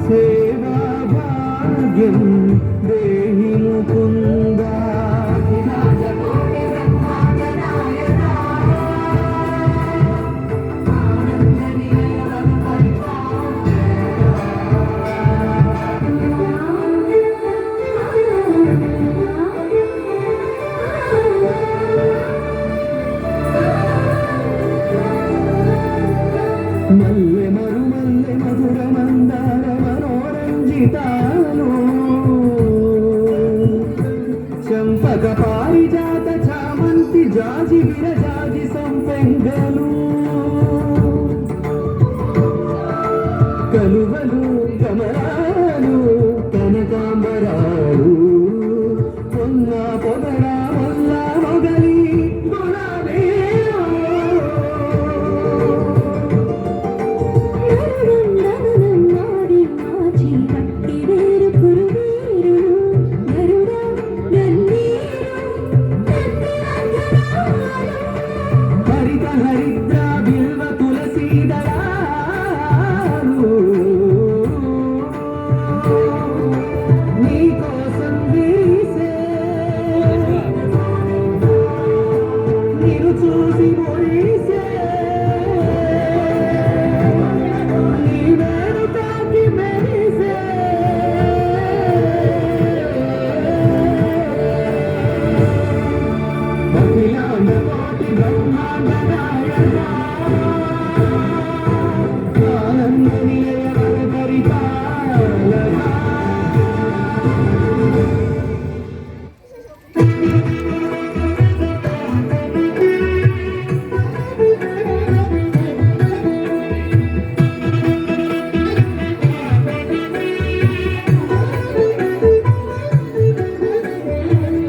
సేవా భాగ్యం దేహి ముకుందా. మల్లె మరుమల్లె మధుర మందార మనోరంజితాలు చంపక పారిజాత చామంతి జాజి విరజాజి సంపెంగలు కలువలు కమలాలు కనకాంబరాలు పొన్న పొదల వల్ల మొగలి హరిత హరిద్ర బిల్వ తులసీ దళాలు నీకోసం వీసే నిన్ను చూసి మురిసే నీ వేరు తాకి మెరిసే అఖిలాండ కోటి బ్రహ్మాండ నాయక ఆనంద నిలయ పరిపాలక.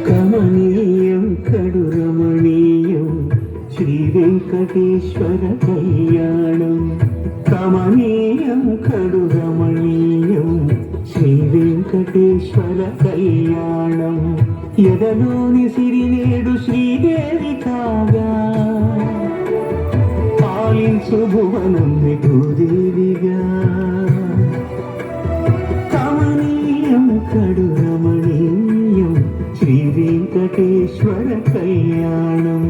కమనీయం కడు రమణీయం శ్రీ వెంకటేశ్వర కళ్యాణం. కమనీయం కడు రమణీయం శ్రీ వెంకటేశ్వర కళ్యాణం. ఎదలోని సిరినేడు శ్రీదేవి కాగా పాలించు భువనం భూదేవిగా. కమనీయం కడు రమణీయం శ్రీ వెంకటేశ్వర కళ్యాణం.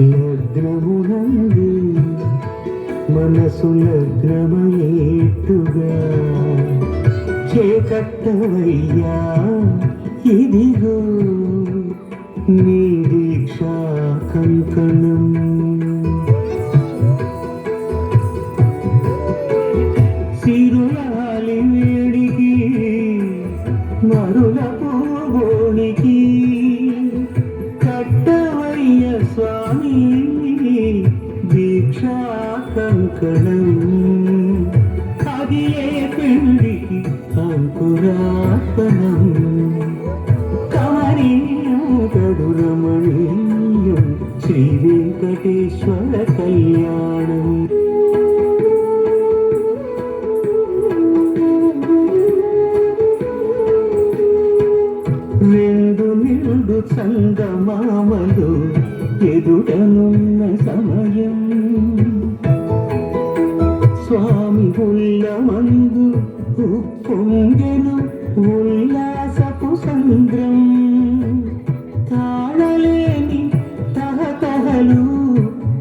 లగ్నమునంది మనసు లగ్నమయేట్టుగా చేకట్టవయ్యా ఇదిగో నీ దీక్షా కంకణం. సిరులాలి వేడికి మరుల పోగోనికి కట్టవయ్య స్వామి దీక్షా కంకణం. అది ఏ పెళ్లికి అంకురార్పణం. కమనీయం కడు రమణీయం శ్రీ వెంకటేశ్వర కళ్యాణం. రెండు నిండు చందమామలు ఎదుటనున్న సమయం స్వామి ఉల్లమందు ఉప్పొంగెను ఉల్లాసపు సంద్రం. తాళలేని తహతహలు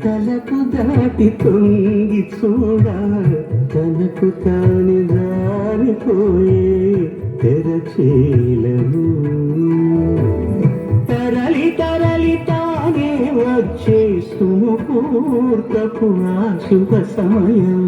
తలకు దాటి తొంగి చూడ తనకు తాని జారిపోయే తెరచేలను. తరలి తరలి తానే వచ్చే సుముహూర్తపు ఆ శుభ సమయం.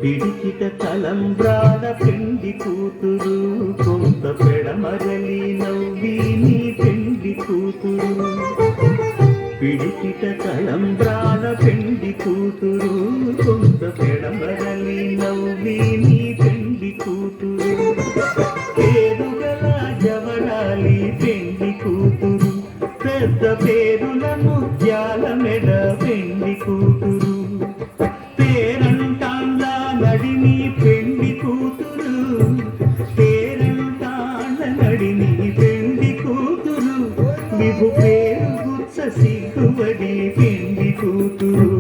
పిడికిట తలంబ్రాల పెండి కూతురు కొంత పెడమరలి నవ్వి నీ పెండి కూతురు పిడికిట తలంబ్రాల పెండి కూతురు కొంత పెడమరలి నవ్వి నీ పెండి కూతురు పేరుగల జవరాలి పెండి కూతురు పెద్ద పేరుల ముత్యాల మెడ పెండి కూతురు పేరంటాండ్ల నడిని పెండి కూతురు పేరంటాండ్ల నడిని పెండి కూతురు విభు పేరు గుచ్చ సిగ్గుబడి పెండి కూతురు